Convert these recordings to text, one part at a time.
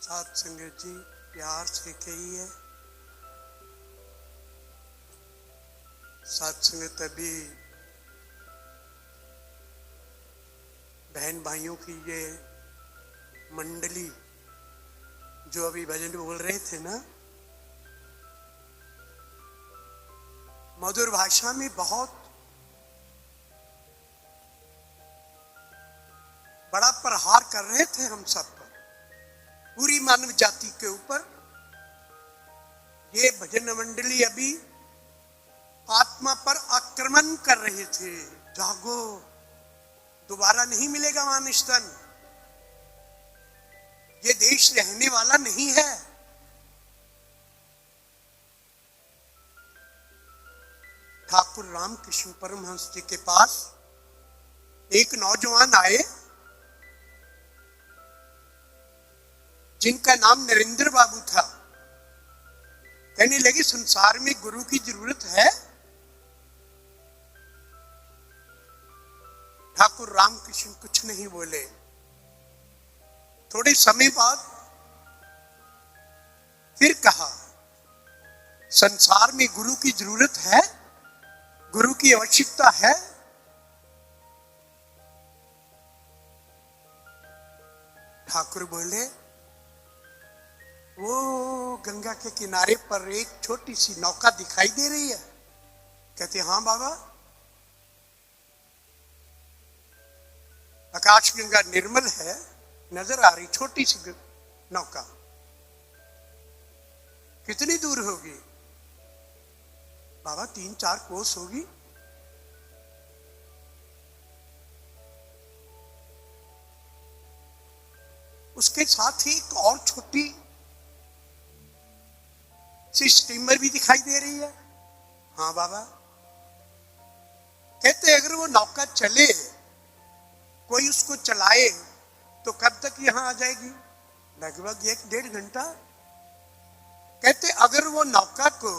सात संगत जी प्यार से कहिए। सात संगत अभी बहन भाइयों की ये मंडली जो अभी भजन बोल रहे थे ना, मधुर भाषा में बहुत बड़ा प्रहार कर रहे थे हम सब पर, पूरी मानव जाति के ऊपर। ये भजन मंडली अभी आत्मा पर आक्रमण कर रहे थे। जागो, दोबारा नहीं मिलेगा मान स्तन, ये देश रहने वाला नहीं है। ठाकुर रामकृष्ण परमहंस जी के पास एक नौजवान आए जिनका नाम नरेंद्र बाबू था। कहने लगे संसार में गुरु की जरूरत है। ठाकुर रामकृष्ण कुछ नहीं बोले। थोड़े समय बाद फिर कहा, संसार में गुरु की जरूरत है, गुरु की आवश्यकता है। ठाकुर बोले, वो गंगा के किनारे पर एक छोटी सी नौका दिखाई दे रही है। कहते हाँ बाबा। आकाश गंगा निर्मल है, नजर आ रही छोटी सी नौका। कितनी दूर होगी बाबा? 3-4 कोस होगी। उसके साथ ही एक और छोटी सी स्टीमर भी दिखाई दे रही है। हाँ बाबा। कहते अगर वो नौका चले, कोई उसको चलाए, तो कब तक यहां आ जाएगी? लगभग 1-1.5 घंटा। कहते अगर वो नौका को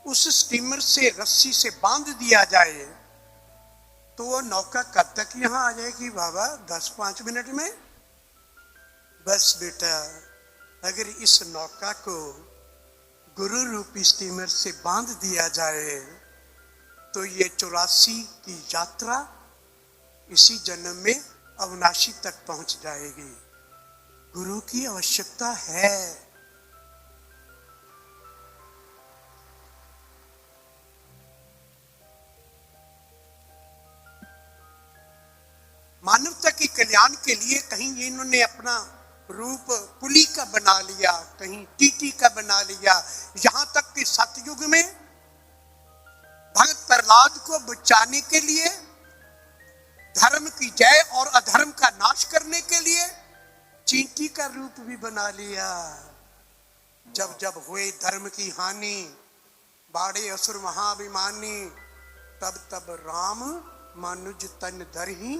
उस स्टीमर से रस्सी से बांध दिया जाए तो वो नौका कब तक यहां आ जाएगी बाबा? 10-5 मिनट में। बस बेटा, अगर इस नौका को गुरु रूपी स्टीमर से बांध दिया जाए तो ये 84 की यात्रा इसी जन्म में अविनाशी तक पहुंच जाएगी। गुरु की आवश्यकता है। मानवता के कल्याण के लिए कहीं इन्होंने अपना रूप पुली का बना लिया, कहीं टीटी का बना लिया। यहां तक कि सतयुग में भगत प्रहलाद को बचाने के लिए, धर्म की जय और अधर्म का नाश करने के लिए चींटी का रूप भी बना लिया। जब जब हुए धर्म की हानि, बाड़े असुर महाभिमानी, तब तब राम मानुज तन धरहि,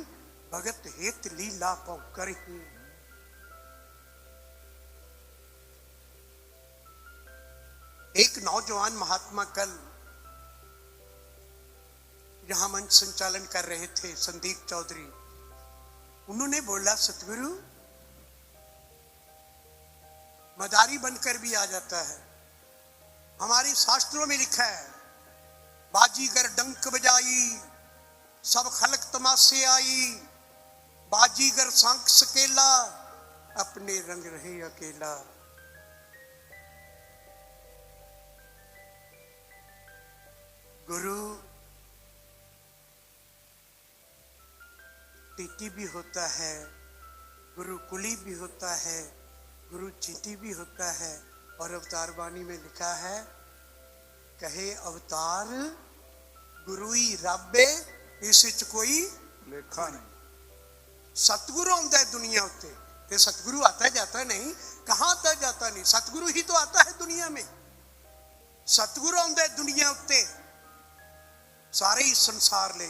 भगत हेत लीला पौ करहि। एक नौजवान महात्मा कल यहां मंच संचालन कर रहे थे, संदीप चौधरी। उन्होंने बोला, सतगुरु मदारी बनकर भी आ जाता है। हमारे शास्त्रों में लिखा है, बाजीगर डंक बजाई सब खलक तमाशे आई, बाजीगर सांख सकेला अपने रंग रहे अकेला। गुरु टीटी भी होता है, गुरु कुली भी होता है, गुरु चींटी भी होता है। और अवतार वाणी में लिखा है, कहे अवतार गुरुई राबे, इस कोई लेखा नहीं। सतगुरु आता है दुनिया उत्ते, ते सतगुरु आता जाता नहीं। कहां आता जाता नहीं, सतगुरु ही तो आता है दुनिया में। सतगुरु आता है दुनिया उत्ते सारे ही संसार ले।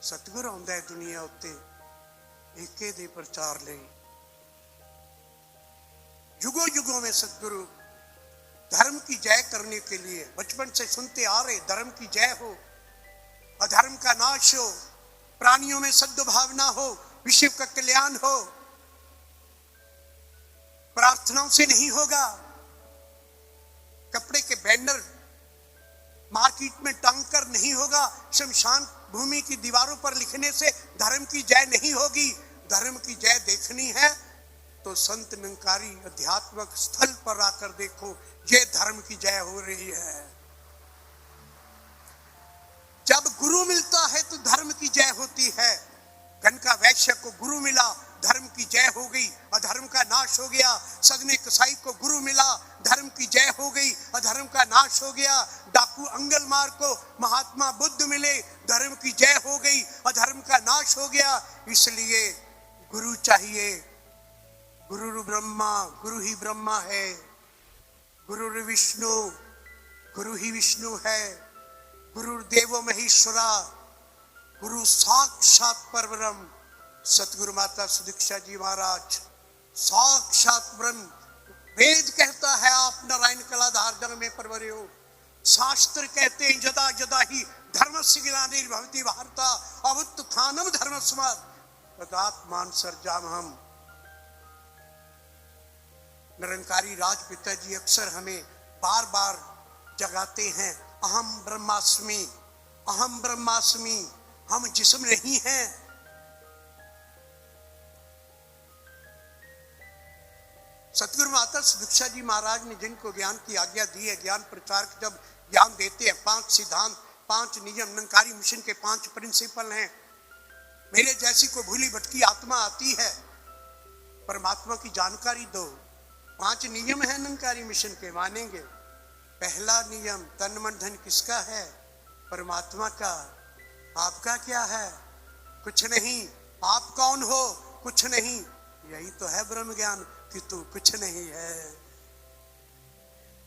सतगुरु आता है दुनिया उत्ते एके दे प्रचार ले। युगों युगों में सतगुरु धर्म की जय करने के लिए बचपन से सुनते आ रहे, धर्म की जय हो, अधर्म का नाश हो, प्राणियों में सद्भावना हो, विश्व का कल्याण हो। प्रार्थनाओं से नहीं होगा, कपड़े के बैनर मार्केट में टांग कर नहीं होगा, शमशान भूमि की दीवारों पर लिखने से धर्म की जय नहीं होगी। धर्म की जय देखनी है तो संत निरंकारी अध्यात्मक स्थल पर आकर देखो, ये धर्म की जय हो रही है। जब गुरु मिलता है तो धर्म की जय होती है। गणका वैश्य को गुरु मिला, धर्म की जय हो गई, अधर्म का नाश हो गया। सगने कसाई को गुरु मिला, धर्म की जय हो गई, अधर्म का नाश हो गया। डाकू अंगलमार को महात्मा बुद्ध मिले, धर्म की जय हो गई, अधर्म का नाश हो गया। इसलिए गुरु चाहिए। गुरु ब्रह्मा, गुरु ही ब्रह्मा है। गुरु विष्णु, गुरु ही विष्णु है। गुरु देवो महेश्वरा, गुरु साक्षात परब्रह्म। सतगुरु माता सुदीक्षा जी महाराज साक्षात ब्रह्म। वेद कहता है आप नारायण कलाधार जन्म में परवरे हो। शास्त्र कहते हैं जदा जदा ही धर्मस्य ग्लानिर्भवति भारता अवुत्थानम धर्मस्मात् तदात्मान सर्जामहम्। निरंकारी राजपिता जी अक्सर हमें बार बार जगाते हैं, अहम ब्रह्मास्मि, अहम ब्रह्मास्मि। हम जिस्म नहीं हैं। सतगुरु माता सुदीक्षा जी महाराज ने जिनको ज्ञान की आज्ञा दी है, ज्ञान प्रचार जब ज्ञान देते हैं, 5 सिद्धांत, 5 नियम, निरंकारी मिशन के 5 प्रिंसिपल हैं। मेरे जैसी को भूली भटकी आत्मा आती है, परमात्मा की जानकारी दो। 5 नियम है निरंकारी मिशन के, मानेंगे। पहला नियम, तन मन धन किसका है? परमात्मा का। आपका क्या है? कुछ नहीं। आप कौन हो? कुछ नहीं। यही तो है ब्रह्म ज्ञान कि तू कुछ नहीं है।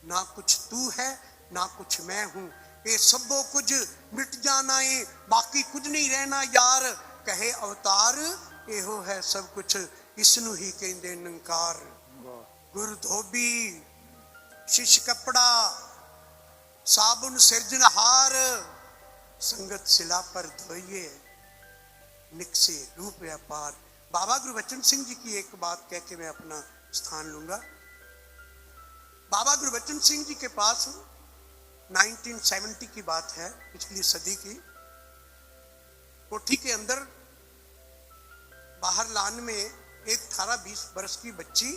ना कुछ तू है, ना कुछ मैं हूं। ये सबो कुछ मिट जाना है, बाकी कुछ नहीं रहना यार। कहे अवतार एहो है सब कुछ, इसनु ही कहंदे निरंकार। गुरु धोबी, शिष्य कपड़ा, साबुन सिरजनहार, संगत शिला पर धोइए, निकसे रूप व्यापार। बाबा गुरबचन सिंह जी की एक बात कह के मैं अपना स्थान लूंगा। बाबा गुरबचन सिंह जी के पास 1970 की बात है, पिछली सदी की, कोठी के अंदर बाहर लान में एक 18-20 वर्ष की बच्ची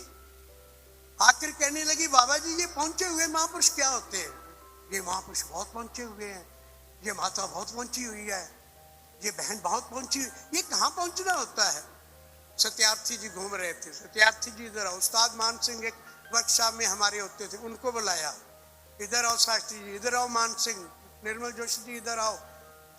आकर कहने लगी, बाबा जी ये पहुंचे हुए महापुरुष क्या होते हैं? ये महापुरुष बहुत पहुंचे हुए हैं, ये माता बहुत पहुंची हुई है, ये बहन बहुत पहुंची, ये कहाँ पहुंचना होता है? सत्यार्थी जी घूम रहे थे। सत्यार्थी जी इधर आओ। उस्ताद मान सिंह एक वर्कशॉप में हमारे होते थे, उनको बुलाया, इधर आओ शास्त्री जी, इधर आओ मान सिंह, निर्मल जोशी जी इधर आओ।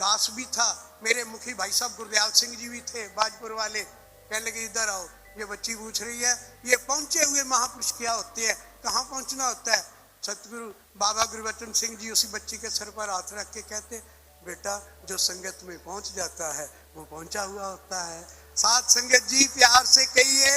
दास भी था, मेरे मुखी भाई साहब गुरदयाल सिंह जी भी थे बाजपुर वाले। कहने लगे इधर आओ, ये बच्ची पूछ रही है ये पहुंचे हुए महापुरुष क्या होते हैं, कहाँ पहुंचना होता है? सतगुरु बाबा गुरबचन सिंह जी उसी बच्ची के सर पर हाथ रख के कहते, बेटा जो संगत में पहुंच जाता है वो पहुंचा हुआ होता है। साथ संगत जी प्यार से कहिए।